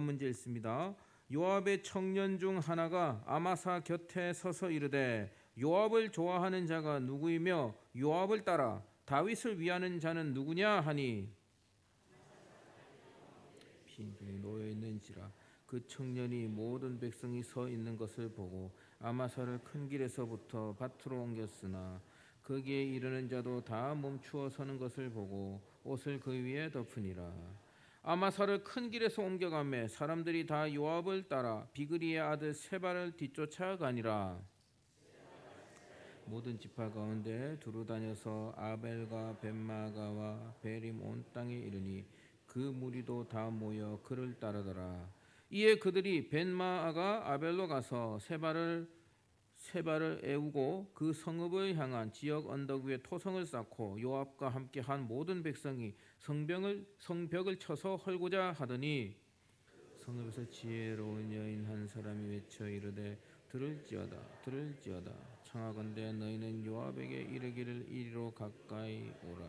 다음 문제 읽습니다. 요압의 청년 중 하나가 아마사 곁에 서서 이르되 요압을 좋아하는 자가 누구이며 요압을 따라 다윗을 위하는 자는 누구냐 하니 빈중에 놓여 있는지라. 그 청년이 모든 백성이 서 있는 것을 보고 아마사를 큰 길에서부터 밭으로 옮겼으나 거기에 이르는 자도 다 멈추어 서는 것을 보고 옷을 그 위에 덮으니라. 아마사를 큰 길에서 옮겨가매 사람들이 다 요압을 따라 비그리의 아들 세바를 뒤쫓아가니라. 모든 지파 가운데 두루 다녀서 아벨과 벳마가와 베림 온 땅에 이르니 그 무리도 다 모여 그를 따르더라. 이에 그들이 벳마가 아벨로 가서 세바를 애우고 그 성읍을 향한 지역 언덕 위에 토성을 쌓고 요압과 함께 한 모든 백성이 성벽을 쳐서 헐고자 하더니 성읍에서 지혜로운 여인 한 사람이 외쳐 이르되 들을지어다 청하건대 너희는 요압에게 이르기를 이리로 가까이 오라.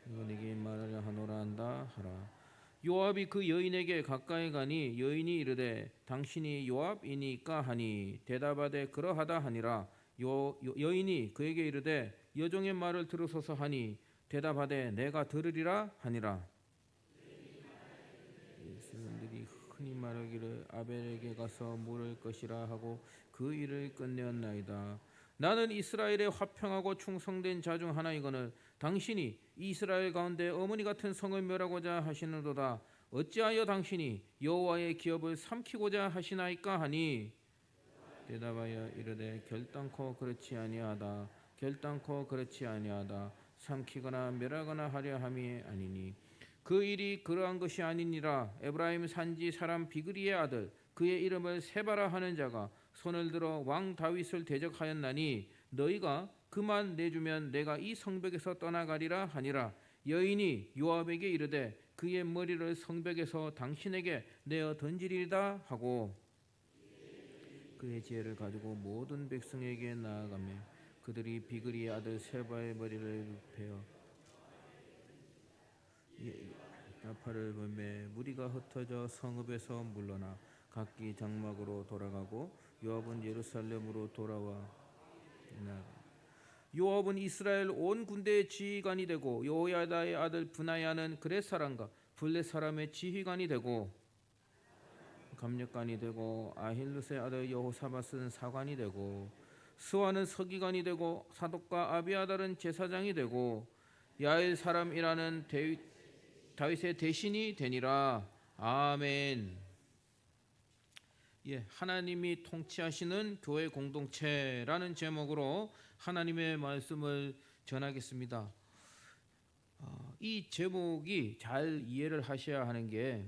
누가 네게 말하려 하노라 한다 하라. 요압이 그 여인에게 가까이 가니 여인이 이르되 당신이 요압이니까 하니 대답하되 그러하다 하니라. 여인이 그에게 이르되 여종의 말을 들으소서 하니 대답하되 내가 들으리라 하니라. 사람들이 흔히 말하기를 아벨에게 가서 물을 것이라 하고 그 일을 끝내었나이다. 나는 이스라엘의 화평하고 충성된 자 중 하나이거늘 당신이 이스라엘 가운데 어머니 같은 성을 멸하고자 하시는도다. 어찌하여 당신이 여호와의 기업을 삼키고자 하시나이까 하니 대답하여 이르되 결단코 그렇지 아니하다. 삼키거나 멸하거나 하려 함이 아니니 그 일이 그러한 것이 아니니라. 에브라임 산지 사람 비그리의 아들 그의 이름을 세바라 하는 자가 손을 들어 왕 다윗을 대적하였나니 너희가 그만 내주면 내가 이 성벽에서 떠나가리라 하니라. 여인이 요압에게 이르되 그의 머리를 성벽에서 당신에게 내어 던지리이다 하고 그의 지혜를 가지고 모든 백성에게 나아가며 그들이 비그리의 아들 세바의 머리를 베어 나팔을 불매 무리가 흩어져 성읍에서 물러나 각기 장막으로 돌아가고 요압은 예루살렘으로 돌아와 요압은 이스라엘 온 군대의 지휘관이 되고 여호야다의 아들 브나야는 그렛 사람과 블렛 사람의 지휘관이 되고 감력관이 되고 아힐루스의 아들 여호사밧은 사관이 되고 스와는 서기관이 되고 사독과 아비아달은 제사장이 되고 야엘 사람이라는 다윗의 대신이 되니라. 아멘. 하나님이 통치하시는 교회 공동체라는 제목으로 하나님의 말씀을 전하겠습니다. 이 제목이 잘 이해를 하셔야 하는 게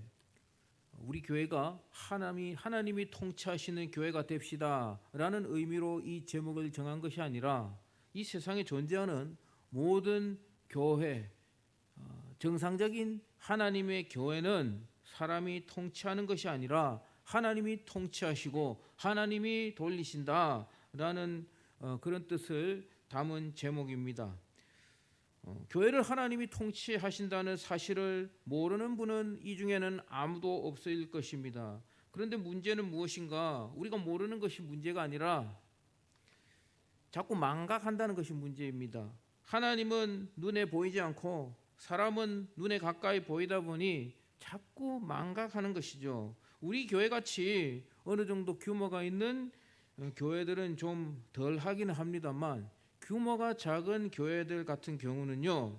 우리 교회가 하나님이 통치하시는 교회가 됩시다라는 의미로 이 제목을 정한 것이 아니라 이 세상에 존재하는 모든 교회, 정상적인 하나님의 교회는 사람이 통치하는 것이 아니라 하나님이 통치하시고 하나님이 돌리신다라는 그런 뜻을 담은 제목입니다. 교회를 하나님이 통치하신다는 사실을 모르는 분은 이 중에는 아무도 없을 것입니다. 그런데 문제는 무엇인가? 우리가 모르는 것이 문제가 아니라 자꾸 망각한다는 것이 문제입니다. 하나님은 눈에 보이지 않고 사람은 눈에 가까이 보이다 보니 자꾸 망각하는 것이죠. 우리 교회같이 어느 정도 규모가 있는 교회들은 좀 덜 하긴 합니다만 규모가 작은 교회들 같은 경우는요,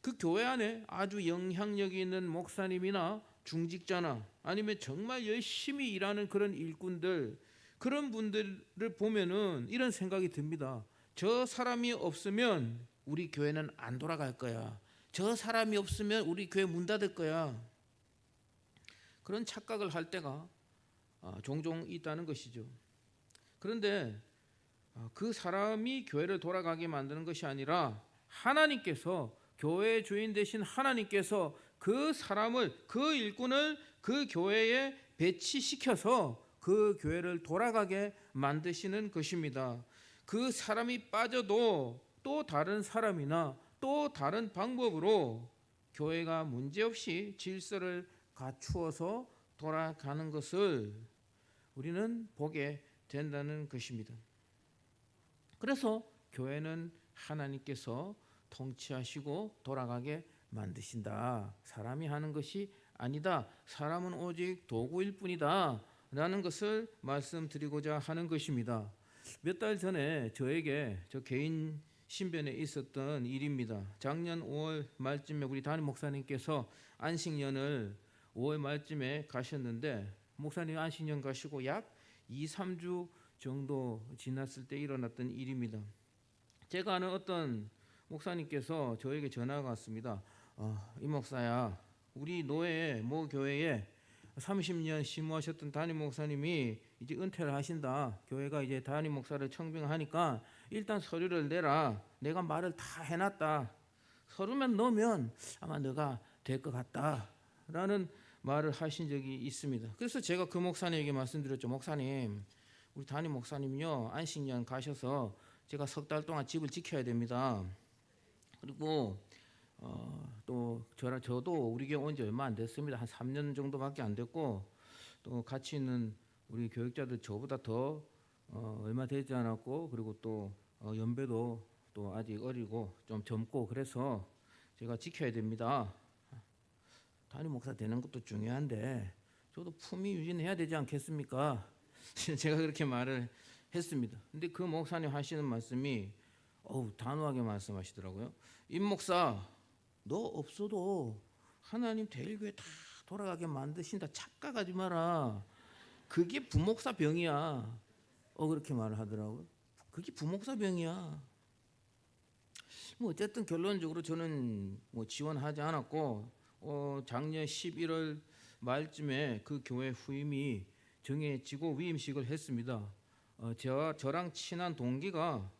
그 교회 안에 아주 영향력이 있는 목사님이나 중직자나 아니면 정말 열심히 일하는 그런 일꾼들, 그런 분들을 보면은 이런 생각이 듭니다. 저 사람이 없으면 우리 교회는 안 돌아갈 거야. 저 사람이 없으면 우리 교회 문 닫을 거야. 그런 착각을 할 때가 종종 있다는 것이죠. 그런데 그 사람이 교회를 돌아가게 만드는 것이 아니라 하나님께서, 교회의 주인 되신 하나님께서 그 사람을, 그 일꾼을 그 교회에 배치시켜서 그 교회를 돌아가게 만드시는 것입니다. 그 사람이 빠져도 또 다른 사람이나 또 다른 방법으로 교회가 문제없이 질서를 갖추어서 돌아가는 것을 우리는 보게 된다는 것입니다. 그래서 교회는 하나님께서 통치하시고 돌아가게 만드신다. 사람이 하는 것이 아니다. 사람은 오직 도구일 뿐이다. 라는 것을 말씀드리고자 하는 것입니다. 몇 달 전에 저에게 저 개인 신변에 있었던 일입니다. 작년 5월 말쯤에 우리 담임 목사님께서 안식년을 5월 말쯤에 가셨는데 목사님 안식년 가시고 약 2, 3주 정도 지났을 때 일어났던 일입니다. 제가 아는 어떤 목사님께서 저에게 전화가 왔습니다. 이 목사야, 우리 노예 모 교회에 30년 심무하셨던 담임 목사님이 이제 은퇴를 하신다. 교회가 이제 담임 목사를 청빙하니까 일단 서류를 내라. 내가 말을 다 해놨다. 서류만 넣으면 아마 너가 될 것 같다. 라는 말을 하신 적이 있습니다. 그래서 제가 그 목사님에게 말씀드렸죠. 목사님, 우리 담임 목사님요 안식년 가셔서 제가 석 달 동안 집을 지켜야 됩니다. 그리고 또 저도 우리 교회 온 지 얼마 안 됐습니다. 한 3년 정도밖에 안 됐고 또 같이 있는 우리 교육자들 저보다 더 얼마 되지 않았고 그리고 또 연배도 또 아직 어리고 좀 젊고 그래서 제가 지켜야 됩니다. 담임 목사 되는 것도 중요한데 저도 품위 유지해야 되지 않겠습니까? 제가 그렇게 말을 했습니다. 근데 그 목사님 하시는 말씀이 단호하게 말씀하시더라고요. 임 목사, 너 없어도 하나님 대일교회 다 돌아가게 만드신다. 착각하지 마라. 그게 부목사 병이야. 그렇게 말을 하더라고요. 그게 부목사 병이야. 뭐 어쨌든 결론적으로 저는 뭐 지원하지 않았고 작년 11월 말쯤에 그 교회 후임이 정해지고 위임식을 했습니다. 저랑 친한 동기가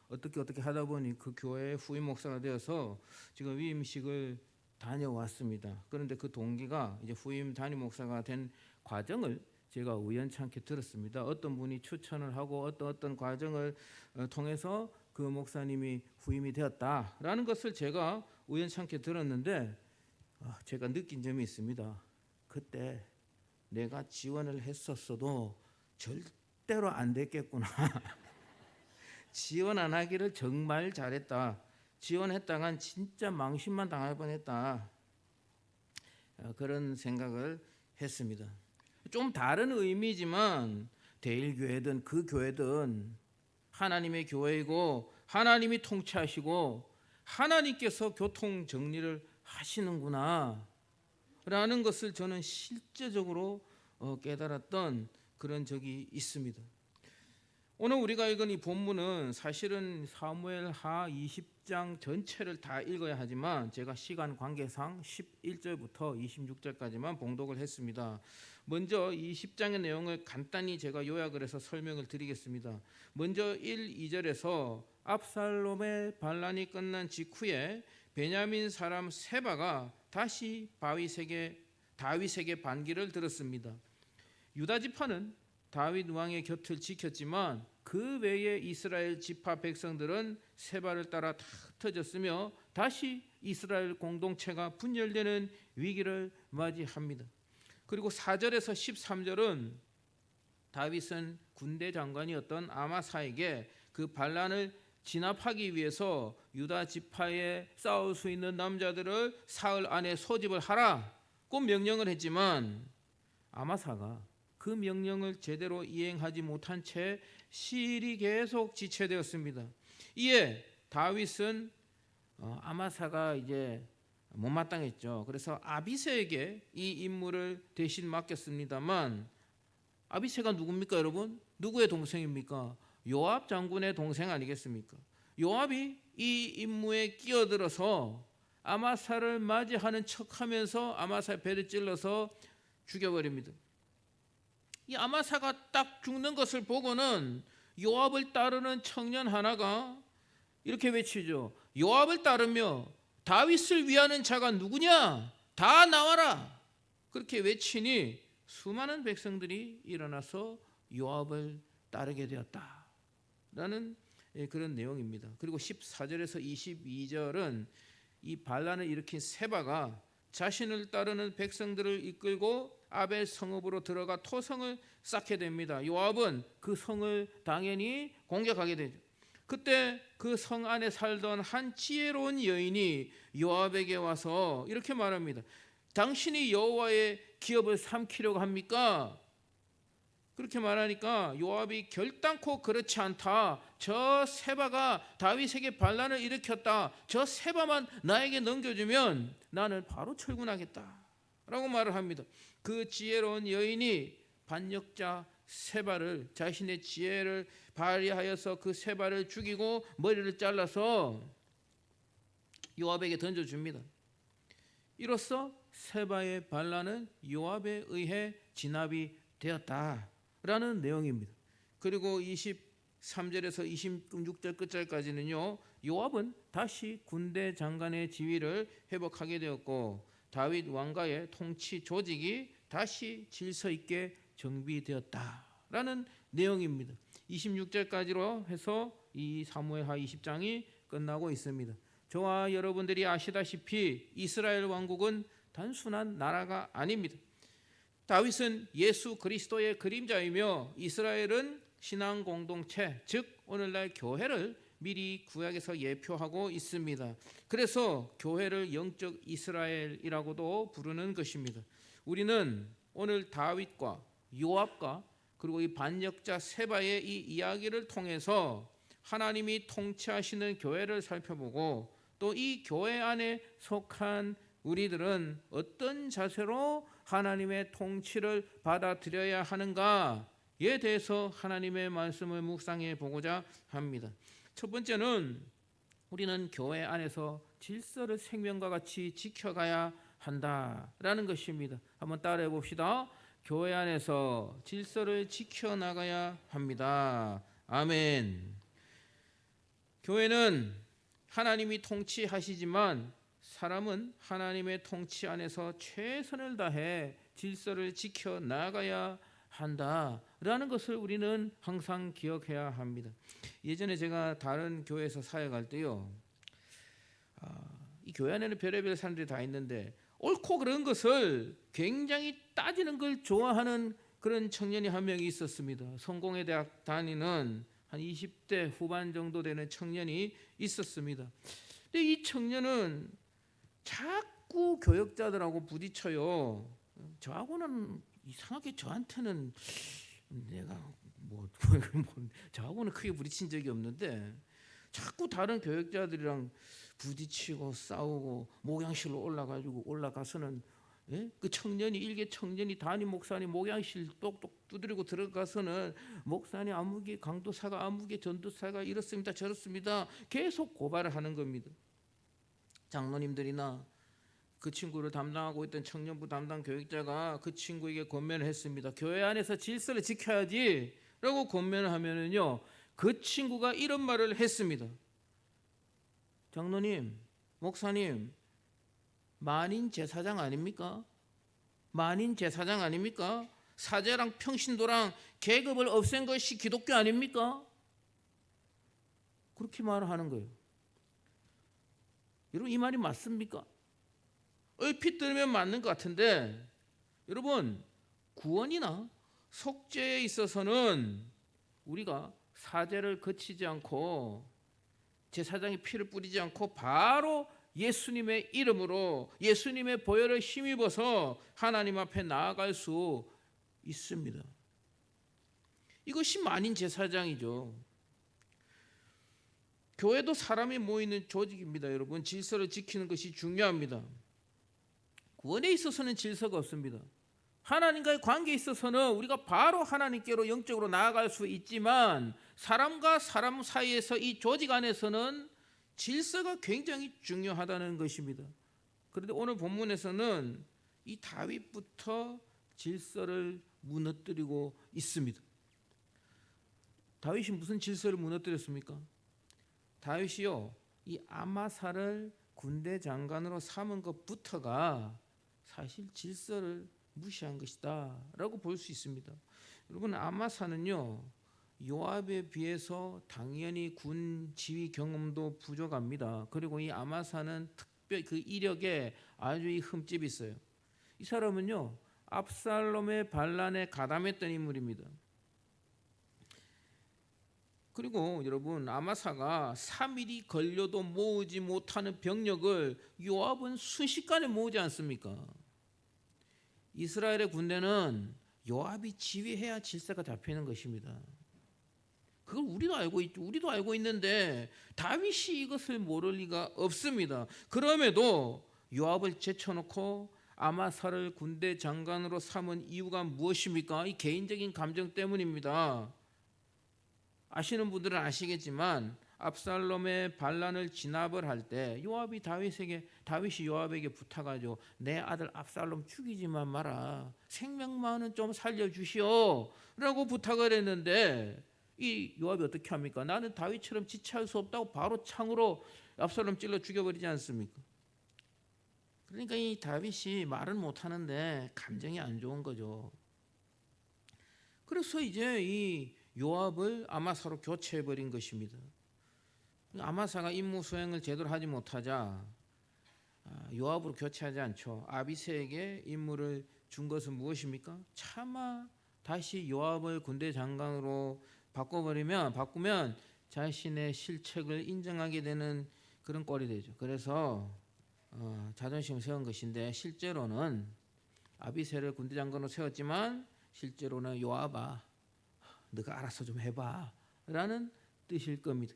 어떻게 하다 보니 그 교회의 후임 목사가 되어서 지금 위임식을 다녀왔습니다. 그런데 그 동기가 이제 후임 담임 목사가 된 과정을 제가 우연찮게 들었습니다. 어떤 분이 추천을 하고 어떤 과정을 통해서 그 목사님이 후임이 되었다라는 것을 제가 우연찮게 들었는데 제가 느낀 점이 있습니다. 그때 내가 지원을 했었어도 절대로 안 됐겠구나. 지원 안 하기를 정말 잘했다. 지원했다간 진짜 망신만 당할 뻔했다. 그런 생각을 했습니다. 좀 다른 의미지만 대일교회든 그 교회든 하나님의 교회이고 하나님이 통치하시고 하나님께서 교통 정리를 하시는구나 라는 것을 저는 실제적으로 깨달았던 그런 적이 있습니다. 오늘 우리가 읽은 이 본문은 사실은 사무엘하 20장 전체를 다 읽어야 하지만 제가 시간 관계상 11절부터 26절까지만 봉독을 했습니다. 먼저 20장의 내용을 간단히 제가 요약을 해서 설명을 드리겠습니다. 먼저 1, 2절에서 압살롬의 반란이 끝난 직후에 베냐민 사람 세바가 다시 다윗에게 반기를 들었습니다. 유다 지파는 다윗 왕의 곁을 지켰지만 그 외에 이스라엘 지파 백성들은 세바를 따라 다 흩어졌으며 다시 이스라엘 공동체가 분열되는 위기를 맞이합니다. 그리고 4절에서 13절은 다윗은 군대 장관이었던 아마사에게 그 반란을 진압하기 위해서 유다 지파에 싸울 수 있는 남자들을 사흘 안에 소집을 하라고 명령을 했지만 아마사가 그 명령을 제대로 이행하지 못한 채 시일이 계속 지체되었습니다. 이에 다윗은 아마사가 이제 못마땅했죠. 그래서 아비새에게 이 임무를 대신 맡겼습니다만 아비새가 누굽니까, 여러분? 누구의 동생입니까? 요압 장군의 동생 아니겠습니까? 요압이 이 임무에 끼어들어서 아마사를 맞이하는 척하면서 아마사의 배를 찔러서 죽여버립니다. 이 아마사가 딱 죽는 것을 보고는 요압을 따르는 청년 하나가 이렇게 외치죠. 요압을 따르며 다윗을 위하는 자가 누구냐? 다 나와라. 그렇게 외치니 수많은 백성들이 일어나서 요압을 따르게 되었다라는 그런 내용입니다. 그리고 14절에서 22절은 이 반란을 일으킨 세바가 자신을 따르는 백성들을 이끌고 아벨 성읍으로 들어가 토성을 쌓게 됩니다. 요압은 그 성을 당연히 공격하게 되죠. 그때 그 성 안에 살던 한 지혜로운 여인이 요압에게 와서 이렇게 말합니다. 당신이 여호와의 기업을 삼키려고 합니까? 그렇게 말하니까 요압이 결단코 그렇지 않다. 저 세바가 다윗에게 반란을 일으켰다. 저 세바만 나에게 넘겨주면 나는 바로 철군하겠다 라고 말을 합니다. 그 지혜로운 여인이 반역자 세바를, 자신의 지혜를 발휘하여서 그 세바를 죽이고 머리를 잘라서 요압에게 던져줍니다. 이로써 세바의 반란은 요압에 의해 진압이 되었다라는 내용입니다. 그리고 23절에서 26절 끝절까지는요, 요압은 다시 군대 장관의 지위를 회복하게 되었고 다윗 왕가의 통치 조직이 다시 질서 있게 정비되었다라는 내용입니다. 26절까지로 해서 이 사무엘하 20장이 끝나고 있습니다. 저와 여러분들이 아시다시피 이스라엘 왕국은 단순한 나라가 아닙니다. 다윗은 예수 그리스도의 그림자이며 이스라엘은 신앙 공동체, 즉 오늘날 교회를 미리 구약에서 예표하고 있습니다. 그래서 교회를 영적 이스라엘이라고도 부르는 것입니다. 우리는 오늘 다윗과 요압과 그리고 이 반역자 세바의 이 이야기를 통해서 하나님이 통치하시는 교회를 살펴보고 또 이 교회 안에 속한 우리들은 어떤 자세로 하나님의 통치를 받아들여야 하는가에 대해서 하나님의 말씀을 묵상해 보고자 합니다. 첫 번째는 우리는 교회 안에서 질서를 생명과 같이 지켜가야 한다라는 것입니다. 한번 따라해 봅시다. 교회 안에서 질서를 지켜나가야 합니다. 아멘. 교회는 하나님이 통치하시지만 사람은 하나님의 통치 안에서 최선을 다해 질서를 지켜나가야 한다라는 것을 우리는 항상 기억해야 합니다. 예전에 제가 다른 교회에서 사역할 때요, 이 교회 안에는 별의별 사람들이 다 있는데 옳고 그런 것을 굉장히 따지는 걸 좋아하는 그런 청년이 한 명이 있었습니다. 성공회 대학 다니는 한 20대 후반 정도 되는 청년이 있었습니다. 근데 이 청년은 자꾸 교역자들하고 부딪혀요. 저하고는 이상하게 저한테는 내가 저하고는 크게 부딪힌 적이 없는데 자꾸 다른 교역자들이랑 부딪히고 싸우고 목양실로 올라가서는 그 청년이 일개 청년이 담임 목사님 목양실 똑똑 두드리고 들어가서는 목사님 아무개 강도사가 아무개 전도사가 이렇습니다 저렇습니다 계속 고발을 하는 겁니다. 장로님들이나 그 친구를 담당하고 있던 청년부 담당 교육자가 그 친구에게 권면을 했습니다. 교회 안에서 질서를 지켜야지 라고 권면을 하면은요, 그 친구가 이런 말을 했습니다. 장로님, 목사님, 만인 제사장 아닙니까? 만인 제사장 아닙니까? 사제랑 평신도랑 계급을 없앤 것이 기독교 아닙니까? 그렇게 말을 하는 거예요. 여러분, 이 말이 맞습니까? 얼핏 들으면 맞는 것 같은데, 여러분, 구원이나 속죄에 있어서는 우리가 사제를 거치지 않고 제사장의 피를 뿌리지 않고 바로 예수님의 이름으로 예수님의 보혈을 힘입어서 하나님 앞에 나아갈 수 있습니다. 이것이 만인 제사장이죠. 교회도 사람이 모이는 조직입니다. 여러분, 질서를 지키는 것이 중요합니다. 구원에 있어서는 질서가 없습니다. 하나님과의 관계에 있어서는 우리가 바로 하나님께로 영적으로 나아갈 수 있지만 사람과 사람 사이에서 이 조직 안에서는 질서가 굉장히 중요하다는 것입니다. 그런데 오늘 본문에서는 이 다윗부터 질서를 무너뜨리고 있습니다. 다윗이 무슨 질서를 무너뜨렸습니까? 다윗이요, 이 아마사를 군대 장관으로 삼은 것부터가 사실 질서를 무시한 것이다 라고 볼 수 있습니다. 여러분, 아마사는요, 요압에 비해서 당연히 군 지휘 경험도 부족합니다. 그리고 이 아마사는 특별 그 이력에 아주 이 흠집이 있어요. 이 사람은요, 압살롬의 반란에 가담했던 인물입니다. 그리고 여러분, 아마사가 3일이 걸려도 모으지 못하는 병력을 요압은 순식간에 모으지 않습니까? 이스라엘의 군대는 요압이 지휘해야 질서가 잡히는 것입니다. 그걸 우리도 알고 있는데 다윗이 이것을 모를 리가 없습니다. 그럼에도 요압을 제쳐놓고 아마사를 군대 장관으로 삼은 이유가 무엇입니까? 이 개인적인 감정 때문입니다. 아시는 분들은 아시겠지만 압살롬의 반란을 진압을 할 때 다윗이 요압에게 부탁하죠. 내 아들 압살롬 죽이지만 마라. 생명만은 좀 살려주시오 라고 부탁을 했는데 이 요압이 어떻게 합니까? 나는 다윗처럼 지체할 수 없다고 바로 창으로 압살롬 찔러 죽여버리지 않습니까? 그러니까 이 다윗이 말은 못하는데 감정이 안 좋은 거죠. 그래서 이제 이 요압을 아마사로 교체해버린 것입니다. 아마사가 임무 수행을 제대로 하지 못하자 요압으로 교체하지 않죠. 아비새에게 임무를 준 것은 무엇입니까? 차마 다시 요압을 군대 장관으로 바꾸면 자신의 실책을 인정하게 되는 그런 꼴이 되죠. 그래서 자존심을 세운 것인데 실제로는 아비새를 군대 장관으로 세웠지만 실제로는 요압아 너가 알아서 좀 해봐 라는 뜻일 겁니다.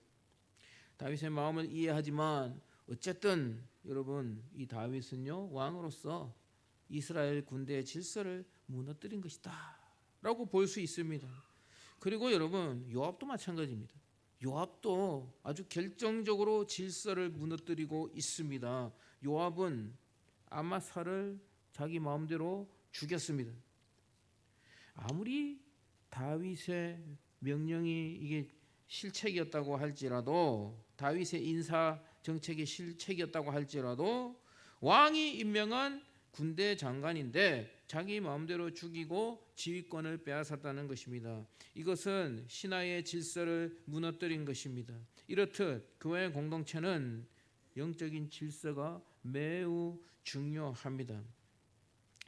다윗의 마음을 이해하지만 어쨌든 여러분, 이 다윗은요 왕으로서 이스라엘 군대의 질서를 무너뜨린 것이다 라고 볼 수 있습니다. 그리고 여러분, 요압도 마찬가지입니다. 요압도 아주 결정적으로 질서를 무너뜨리고 있습니다. 요압은 아마사를 자기 마음대로 죽였습니다. 아무리 다윗의 명령이 이게 실책이었다고 할지라도, 다윗의 인사 정책이 실책이었다고 할지라도 왕이 임명한 군대 장관인데 자기 마음대로 죽이고 지휘권을 빼앗았다는 것입니다. 이것은 신하의 질서를 무너뜨린 것입니다. 이렇듯 교회 공동체는 영적인 질서가 매우 중요합니다.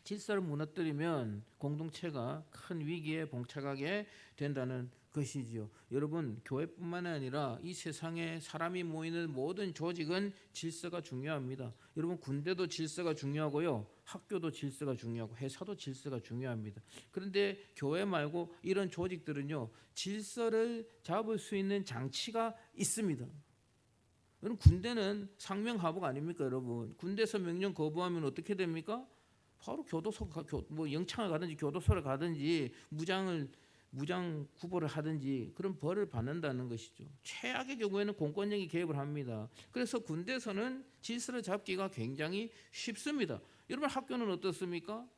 질서를 무너뜨리면 공동체가 큰 위기에 봉착하게 된다는 것이지요. 여러분, 교회뿐만 아니라 이 세상에 사람이 모이는 모든 조직은 질서가 중요합니다. 여러분, 군대도 질서가 중요하고요, 학교도 질서가 중요하고 회사도 질서가 중요합니다. 그런데 교회 말고 이런 조직들은요 질서를 잡을 수 있는 장치가 있습니다. 여러분, 군대는 상명하복 아닙니까? 여러분, 군대에서 명령 거부하면 어떻게 됩니까? 바로 교도소, 영창을 가든지 교도소를 가든지 무장 구보를 하든지 그런 벌을 받는다는 것이죠. 최악의 경우에는 공권력이 개입을 합니다. 그래서 군대에서는 질서를 잡기가 굉장히 쉽습니다. 여러분, 학교는 어떻습니까?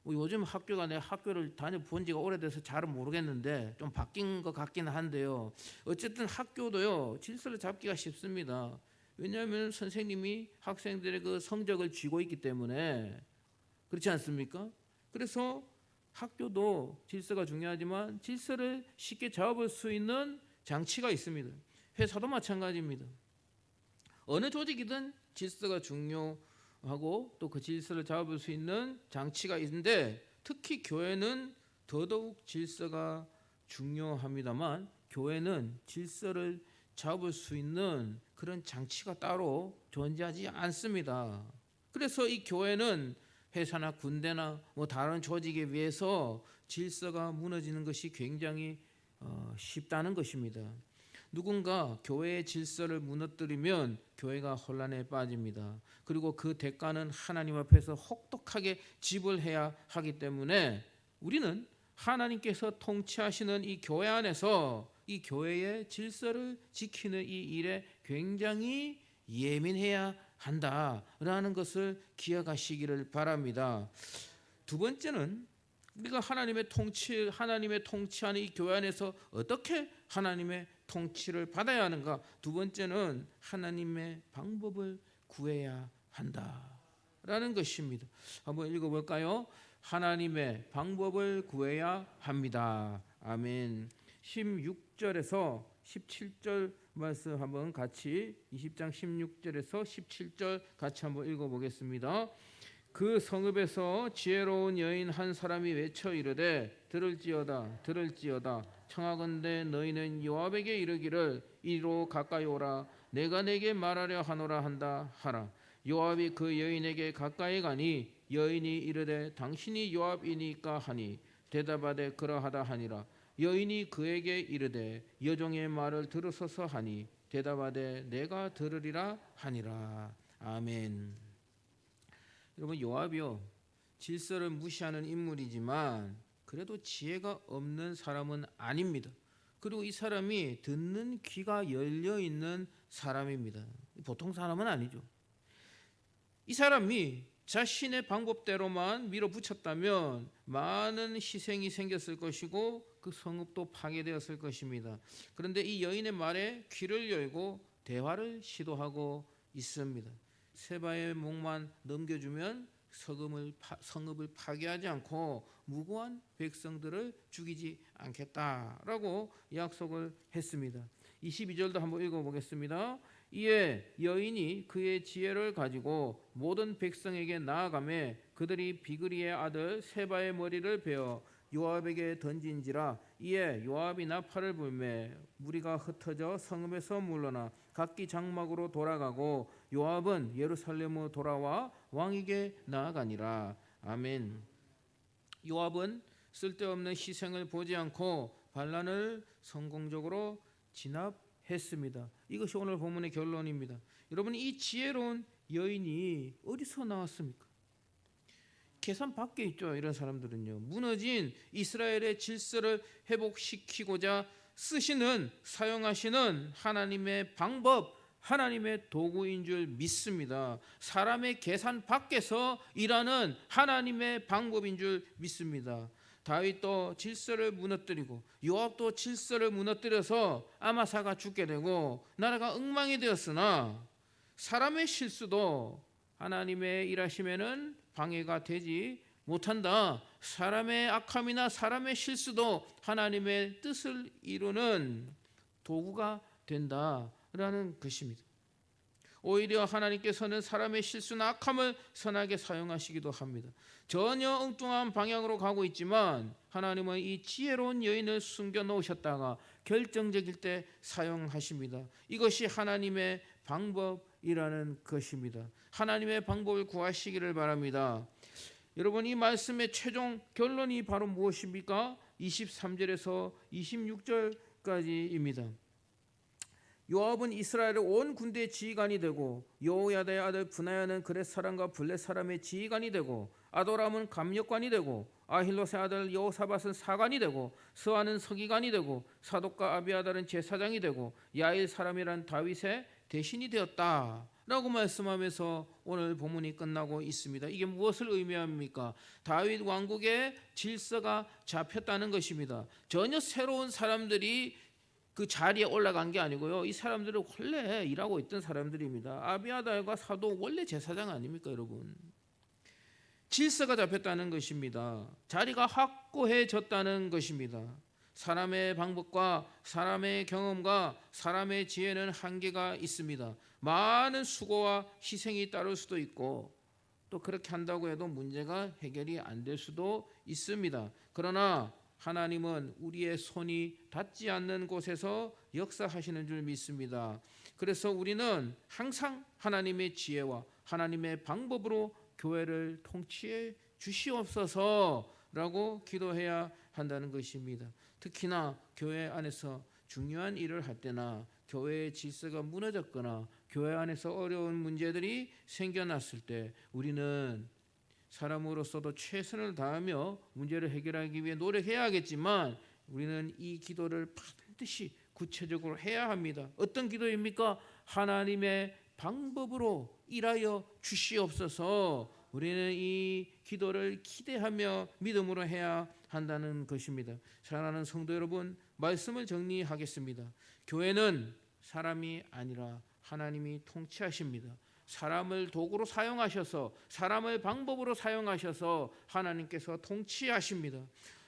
요즘 내가 학교를 다녀본 지가 오래돼서 잘은 모르겠는데 좀 바뀐 것 같기는 한데요. 어쨌든 학교도요 질서를 잡기가 쉽습니다. 왜냐하면 선생님이 학생들의 그 성적을 쥐고 있기 때문에. 그렇지 않습니까? 그래서 학교도 질서가 중요하지만 질서를 쉽게 잡을 수 있는 장치가 있습니다. 회사도 마찬가지입니다. 어느 조직이든 질서가 중요하고 또 그 질서를 잡을 수 있는 장치가 있는데 특히 교회는 더더욱 질서가 중요합니다만 교회는 질서를 잡을 수 있는 그런 장치가 따로 존재하지 않습니다. 그래서 이 교회는 회사나 군대나 다른 조직에 비해서 질서가 무너지는 것이 굉장히 쉽다는 것입니다. 누군가 교회의 질서를 무너뜨리면 교회가 혼란에 빠집니다. 그리고 그 대가는 하나님 앞에서 혹독하게 지불해야 하기 때문에 우리는 하나님께서 통치하시는 이 교회 안에서 이 교회의 질서를 지키는 이 일에 굉장히 예민해야 한다라는 것을 기억하시기를 바랍니다. 두 번째는 우리가 하나님의 통치하는 이 교회 안에서 어떻게 하나님의 통치를 받아야 하는가? 두 번째는 하나님의 방법을 구해야 한다라는 것입니다. 한번 읽어볼까요? 하나님의 방법을 구해야 합니다. 아멘. 16절에서 17절 말씀 한번 같이 20장 16절에서 17절 같이 한번 읽어보겠습니다. 그 성읍에서 지혜로운 여인 한 사람이 외쳐 이르되 들을지어다 들을지어다 청하건대 너희는 요압에게 이르기를 이리로 가까이 오라 내가 내게 말하려 하노라 한다 하라. 요압이 그 여인에게 가까이 가니 여인이 이르되 당신이 요압이니까 하니 대답하되 그러하다 하니라. 여인이 그에게 이르되 여종의 말을 들으소서 하니 대답하되 내가 들으리라 하니라. 아멘. 여러분, 요압이요 질서를 무시하는 인물이지만 그래도 지혜가 없는 사람은 아닙니다. 그리고 이 사람이 듣는 귀가 열려 있는 사람입니다. 보통 사람은 아니죠. 이 사람이 자신의 방법대로만 밀어붙였다면 많은 희생이 생겼을 것이고 그 성읍도 파괴되었을 것입니다. 그런데 이 여인의 말에 귀를 열고 대화를 시도하고 있습니다. 세바의 목만 넘겨주면 성읍을 파괴하지 않고 무고한 백성들을 죽이지 않겠다라고 약속을 했습니다. 22절도 한번 읽어보겠습니다. 이에 여인이 그의 지혜를 가지고 모든 백성에게 나아가매 그들이 비그리의 아들 세바의 머리를 베어 요압에게 던진지라. 이에 요압이 나팔을 불매 무리가 흩어져 성읍에서 물러나 각기 장막으로 돌아가고 요압은 예루살렘으로 돌아와 왕에게 나아가니라. 아멘. 요압은 쓸데없는 희생을 보지 않고 반란을 성공적으로 진압했습니다. 이것이 오늘 본문의 결론입니다. 여러분, 이 지혜로운 여인이 어디서 나왔습니까? 계산 밖에 있죠. 이런 사람들은요. 무너진 이스라엘의 질서를 회복시키고자 사용하시는 하나님의 방법, 하나님의 도구인 줄 믿습니다. 사람의 계산 밖에서 일하는 하나님의 방법인 줄 믿습니다. 다윗도 질서를 무너뜨리고 요압도 질서를 무너뜨려서 아마사가 죽게 되고 나라가 엉망이 되었으나 사람의 실수도 하나님의 일하심에는 방해가 되지 못한다. 사람의 악함이나 사람의 실수도 하나님의 뜻을 이루는 도구가 된다라는 것입니다. 오히려 하나님께서는 사람의 실수나 악함을 선하게 사용하시기도 합니다. 전혀 엉뚱한 방향으로 가고 있지만 하나님은 이 지혜로운 여인을 숨겨 놓으셨다가 결정적일 때 사용하십니다. 이것이 하나님의 방법이라는 것입니다. 하나님의 방법을 구하시기를 바랍니다. 여러분, 이 말씀의 최종 결론이 바로 무엇입니까? 23절에서 26절까지입니다. 요압은 이스라엘의 온 군대의 지휘관이 되고 여호야다의 아들 브나야는 그렛 사람과 블렛 사람의 지휘관이 되고 아도람은 감역관이 되고 아힐롯의 아들 여호사밧은 사관이 되고 스와는 서기관이 되고 사독과 아비아달은 제사장이 되고 야일 사람이란 다윗의 대신이 되었다 라고 말씀하면서 오늘 본문이 끝나고 있습니다. 이게 무엇을 의미합니까? 다윗 왕국의 질서가 잡혔다는 것입니다. 전혀 새로운 사람들이 그 자리에 올라간 게 아니고요. 이 사람들은 원래 일하고 있던 사람들입니다. 아비아달과 사도 원래 제사장 아닙니까, 여러분? 질서가 잡혔다는 것입니다. 자리가 확고해졌다는 것입니다. 사람의 방법과 사람의 경험과 사람의 지혜는 한계가 있습니다. 많은 수고와 희생이 따를 수도 있고 또 그렇게 한다고 해도 문제가 해결이 안 될 수도 있습니다. 그러나 하나님은 우리의 손이 닿지 않는 곳에서 역사하시는 줄 믿습니다. 그래서 우리는 항상 하나님의 지혜와 하나님의 방법으로 교회를 통치해 주시옵소서라고 기도해야 한다는 것입니다. 특히나 교회 안에서 중요한 일을 할 때나 교회의 질서가 무너졌거나 교회 안에서 어려운 문제들이 생겨났을 때 우리는 사람으로서도 최선을 다하며 문제를 해결하기 위해 노력해야 하겠지만 우리는 이 기도를 반드시 구체적으로 해야 합니다. 어떤 기도입니까? 하나님의 방법으로 일하여 주시옵소서. 우리는 이 기도를 기대하며 믿음으로 해야 한다는 것입니다. 사랑하는 성도 여러분, 말씀을 정리하겠습니다. 교회는 사람이 아니라 하나님이 통치하십니다. 사람을 도구로 사용하셔서 사람을 방법으로 사용하셔서 하나님께서 통치하십니다.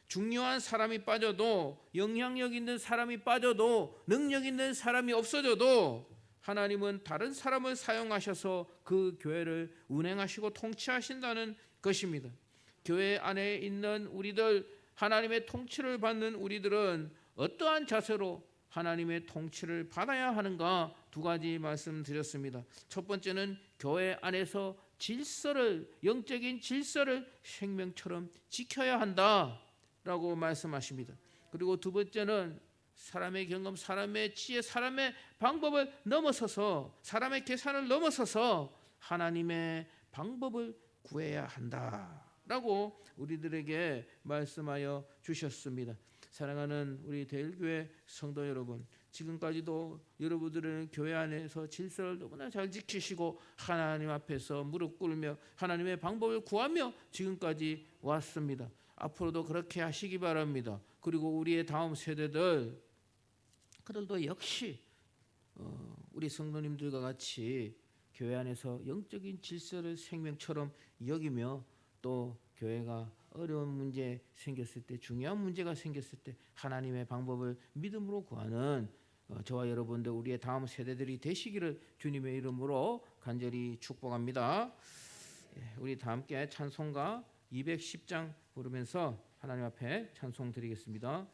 중요한 사람이 빠져도 영향력 있는 사람이 빠져도 능력 있는 사람이 없어져도 하나님은 다른 사람을 사용하셔서 그 교회를 운행하시고 통치하신다는 것입니다. 교회 안에 있는 우리들, 하나님의 통치를 받는 우리들은 어떠한 자세로 하나님의 통치를 받아야 하는가 두 가지 말씀드렸습니다. 첫 번째는 교회 안에서 질서를, 영적인 질서를 생명처럼 지켜야 한다라고 말씀하십니다. 그리고 두 번째는 사람의 경험, 사람의 지혜, 사람의 방법을 넘어서서, 사람의 계산을 넘어서서 하나님의 방법을 구해야 한다라고 우리들에게 말씀하여 주셨습니다. 사랑하는 우리 대일교회 성도 여러분, 지금까지도 여러분들은 교회 안에서 질서를 너무나 잘 지키시고 하나님 앞에서 무릎 꿇으며 하나님의 방법을 구하며 지금까지 왔습니다. 앞으로도 그렇게 하시기 바랍니다. 그리고 우리의 다음 세대들, 그들도 역시 우리 성도님들과 같이 교회 안에서 영적인 질서를 생명처럼 여기며 또 교회가 어려운 문제 생겼을 때, 중요한 문제가 생겼을 때 하나님의 방법을 믿음으로 구하는 저와 여러분들, 우리의 다음 세대들이 되시기를 주님의 이름으로 간절히 축복합니다. 우리 다 함께 찬송가 210장 부르면서 하나님 앞에 찬송 드리겠습니다.